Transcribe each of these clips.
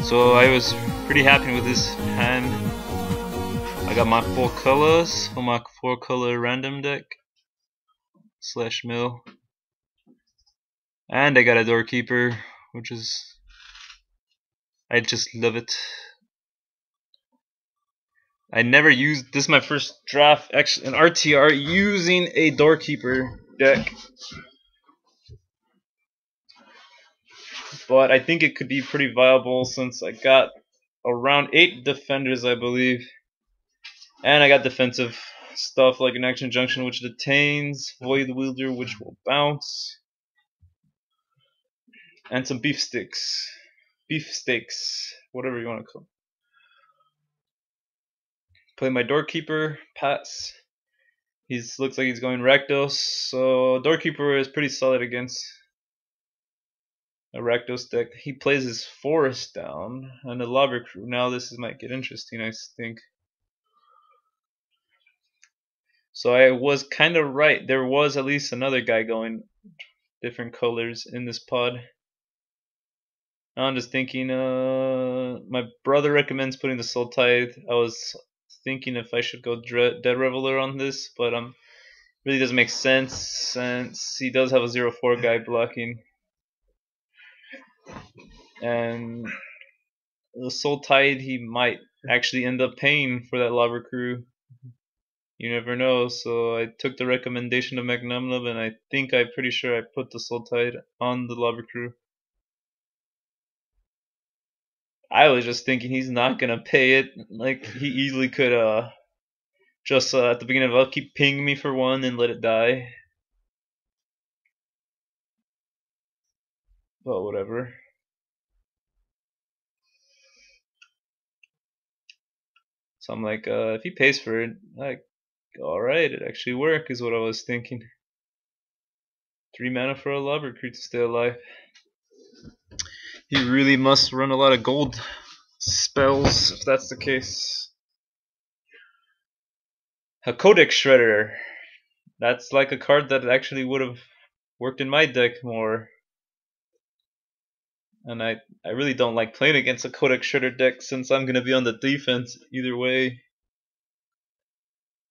So I was pretty happy with this hand. I got my 4 colors for my 4 color random deck / mill, and I got a doorkeeper, which is, I just love it. I never used this. Is my first draft actually in RtR using a doorkeeper deck, but I think it could be pretty viable since I got around 8 defenders, I believe, and I got defensive stuff like an action junction which detains, void wielder which will bounce, and some beefsteaks, whatever you want to call them. Play my doorkeeper, pass. He looks like he's going Rakdos, so doorkeeper is pretty solid against a Rakdos deck. He plays his forest down and the lobber crew. Now this might get interesting, I think. So I was kind of right. There was at least another guy going different colors in this pod. Now I'm just thinking, my brother recommends putting the Soul Tithe. I was thinking if I should go Dead Reveler on this, but really doesn't make sense since he does have a 0/4 guy blocking. And the Soul Tide, he might actually end up paying for that lobber crew. You never know. So I took the recommendation of Magnumlove, and I think I'm pretty sure I put the Soul Tide on the lobber crew. I was just thinking he's not gonna pay it. Like, he easily could just at the beginning of upkeep ping me for 1 and let it die. But whatever. So I'm like, if he pays for it, like, alright, it actually worked, is what I was thinking. 3 mana for a lobber crew to stay alive. He really must run a lot of gold spells if that's the case. A Codex Shredder. That's like a card that actually would have worked in my deck more. And I really don't like playing against a Codex Shredder deck since I'm going to be on the defense either way.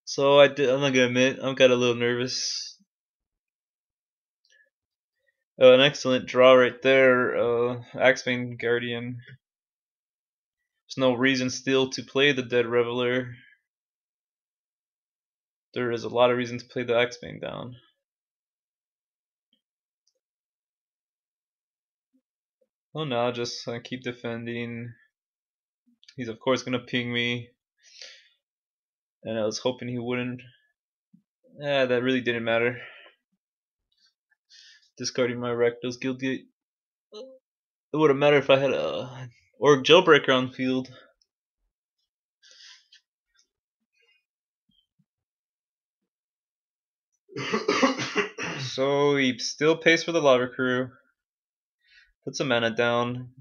So I'm not going to admit, I got a little nervous. An excellent draw right there, Axebane Guardian. There's no reason still to play the Dead Reveler. There is a lot of reason to play the Axebane down. Oh no, just keep defending. He's of course gonna ping me, and I was hoping he wouldn't. Yeah, that really didn't matter. Discarding my Rakdos Guildgate. It would have mattered if I had a Orc Jailbreaker on field. So he still pays for the lobber crew. Put some mana down.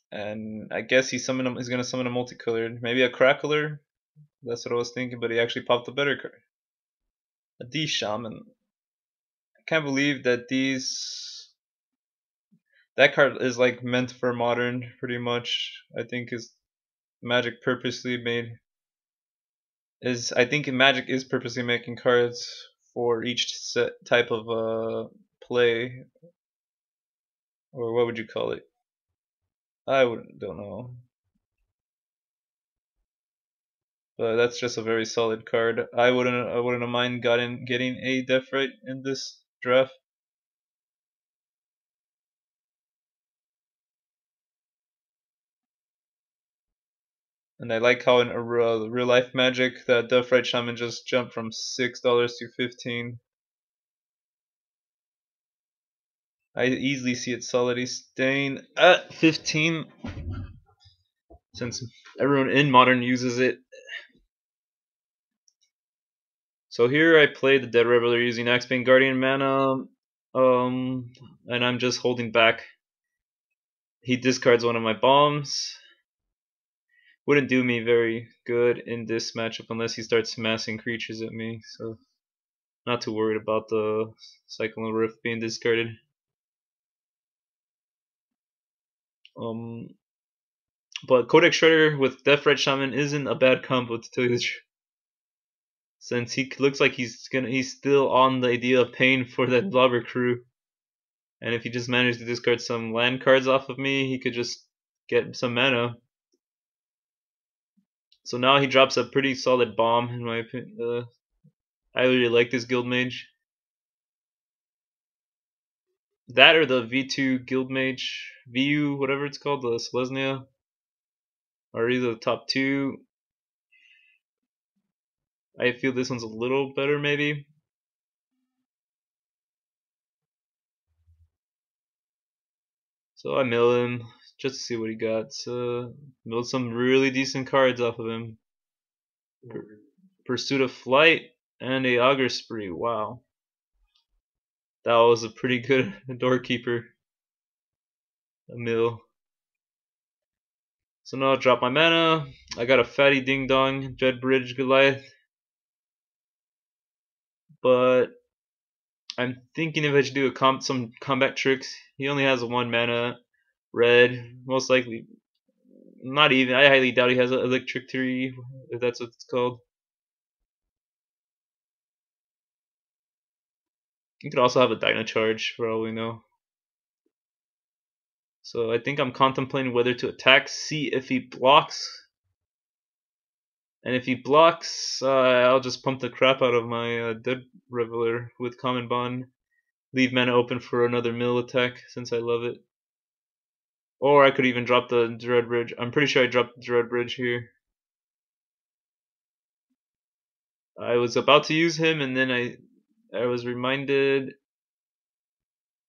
And I guess he's gonna summon a multicolored. Maybe a Crackler. That's what I was thinking, but he actually popped a better card. A D Shaman. I can't believe that that card is like meant for modern, pretty much. I think is Magic purposely made. I think Magic is purposely making cards for each type of play, or what would you call it? I don't know, but that's just a very solid card. I wouldn't have mind getting a Deathrite in this draft. And I like how in real life Magic, that Deathrite Shaman just jumped from $6 to $15. I easily see it solidly staying at 15 since everyone in Modern uses it. So here I play the Dead Reveler using Axebane Guardian mana, and I'm just holding back. He discards one of my bombs. Wouldn't do me very good in this matchup unless he starts massing creatures at me, so not too worried about the Cyclone Rift being discarded. But Codex Shredder with Death Red Shaman isn't a bad combo, to tell you the truth. Since he looks like he's still on the idea of paying for that Blobber crew. And if he just managed to discard some land cards off of me, he could just get some mana. So now he drops a pretty solid bomb, in my opinion. I really like this Guild Mage. That or the V2 Guild Mage, VU, whatever it's called, the Selesnya, are either the top two. I feel this one's a little better, maybe. So I mill him just to see what he got. So milled some really decent cards off of him. Pursuit of Flight and a Augur Spree. Wow, that was a pretty good doorkeeper. A mill. So now I'll drop my mana. I got a fatty ding dong Dreadbridge Goliath, but I'm thinking if I should do some combat tricks. He only has a 1 mana red, most likely. Not even. I highly doubt he has an electric tree, if that's what it's called. He could also have a Dino Charge, for all we know. So I think I'm contemplating whether to attack, see if he blocks. And if he blocks, I'll just pump the crap out of my Dead Reveler with Common Bond. Leave mana open for another mill attack, since I love it. Or I could even drop the Dread Bridge. I'm pretty sure I dropped the Dread Bridge here. I was about to use him, and then I was reminded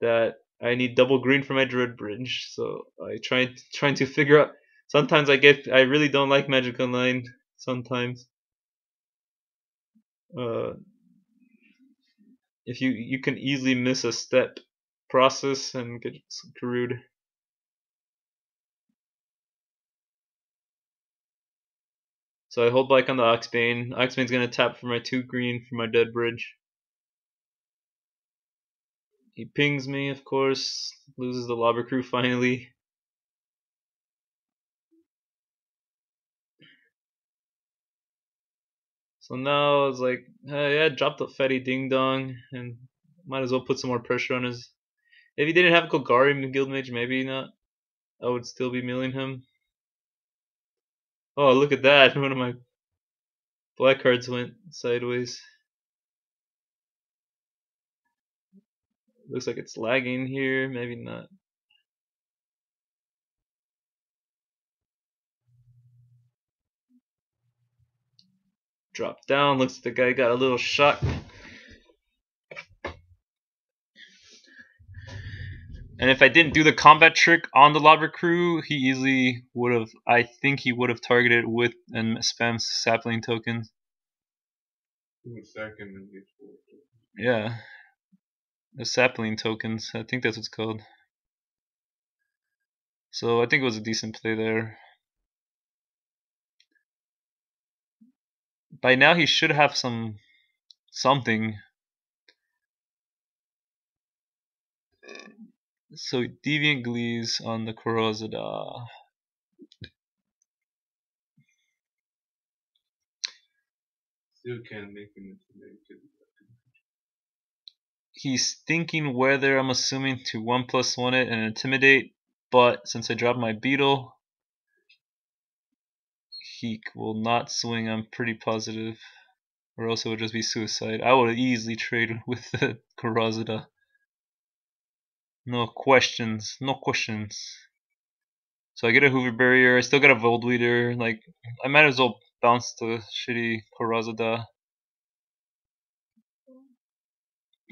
that I need double green for my Dread Bridge. So I trying to figure out. Sometimes I really don't like Magic Online. Sometimes, if you can easily miss a step process and get screwed. So I hold back on the Oxbane. Oxbane's gonna tap for my 2 green for my Dead Bridge. He pings me, of course. Loses the Lobber Crew finally. So now it's like, yeah, drop the fatty ding dong and might as well put some more pressure on his. If he didn't have Golgari Guild Mage, maybe not. I would still be milling him. Oh, look at that! One of my black cards went sideways. Looks like it's lagging here. Maybe not. Drop down. Looks like the guy got a little shocked. And if I didn't do the combat trick on the Lobber Crew, he easily would have. I think he would have targeted with and spam sapling tokens. Yeah, the sapling tokens. I think that's what it's called. So I think it was a decent play there. By now he should have something. So Deviant Glees on the Corozada. Still can't make him into. He's thinking whether I'm assuming to 1+1 it and intimidate, but since I dropped my beetle, he will not swing. I'm pretty positive, or else it would just be suicide. I would easily trade with the Corozada. No questions, no questions. So I get a Hoover Barrier. I still got a Voldweeder. Like, I might as well bounce the shitty Corozada,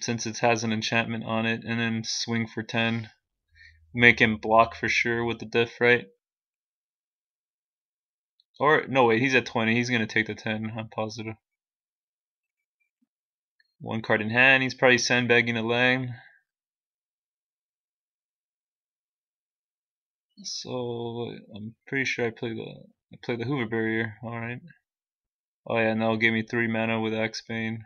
since it has an enchantment on it, and then swing for 10. Make him block for sure with the diff, right? Or, no, wait, he's at 20. He's going to take the 10, I'm positive. 1 card in hand. He's probably sandbagging a lane. So, I'm pretty sure I play the Hoover Barrier. Alright. Oh yeah, now give me 3 mana with Axebane.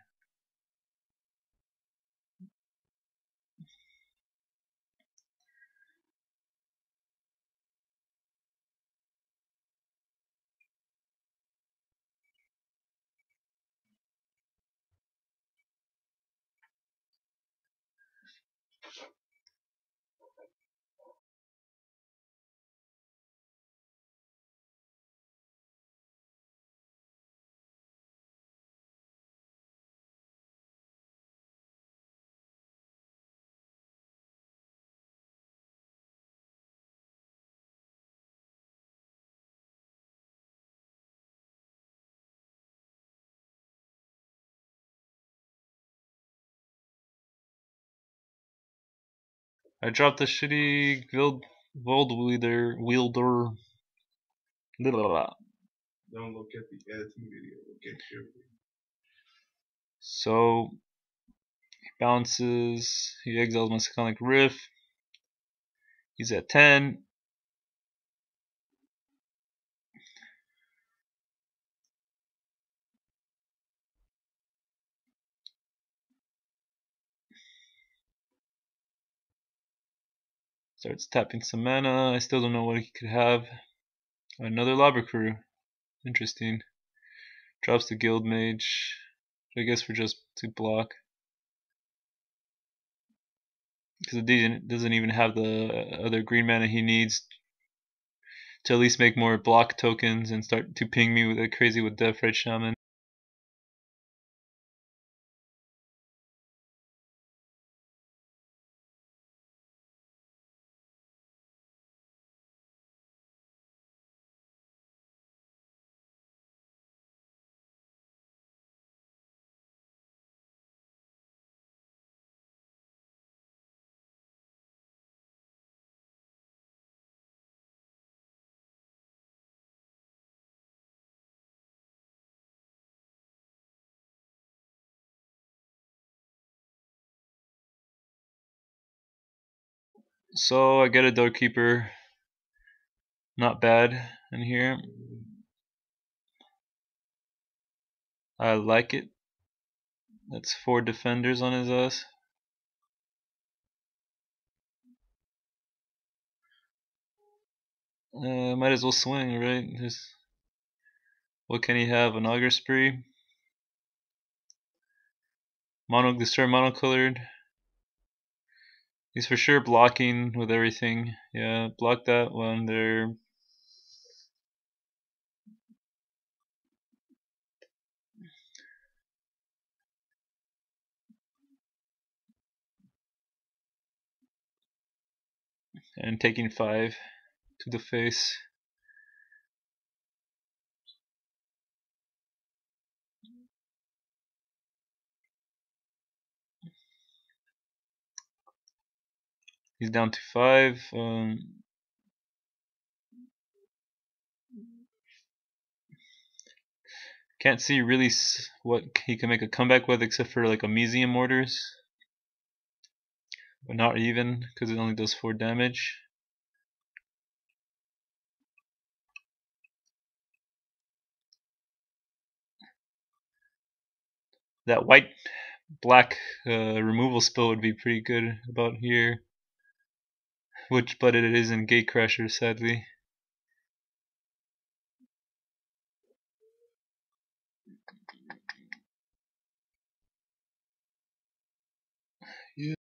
I dropped the shitty wielder. Don't look at the editing video. Look at your video. So he bounces. He exiles my Cyclonic Rift. He's at 10. Starts tapping some mana. I still don't know what he could have. Another Lava Crew. Interesting. Drops the Guild Mage. I guess for just to block. Because it doesn't even have the other green mana he needs to at least make more block tokens and start to ping me with crazy with Death Red Shaman. So I get a Doorkeeper. Not bad in here. I like it. That's 4 defenders on his ass. Might as well swing, right? What can he have? An Augur Spree? Disturb monocolored. He's for sure blocking with everything. Yeah, block that one there. And taking 5 to the face. He's down to 5. Can't see really what he can make a comeback with except for like a Museum Mortars. But not even, because it only does 4 damage. That white black removal spell would be pretty good about here. But it is in Gatecrasher, sadly. Yeah.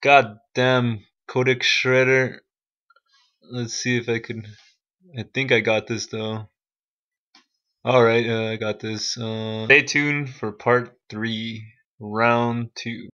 God damn, Codex Shredder. Let's see if I can. I think I got this though. Alright, I got this. Stay tuned for part 3, round 2.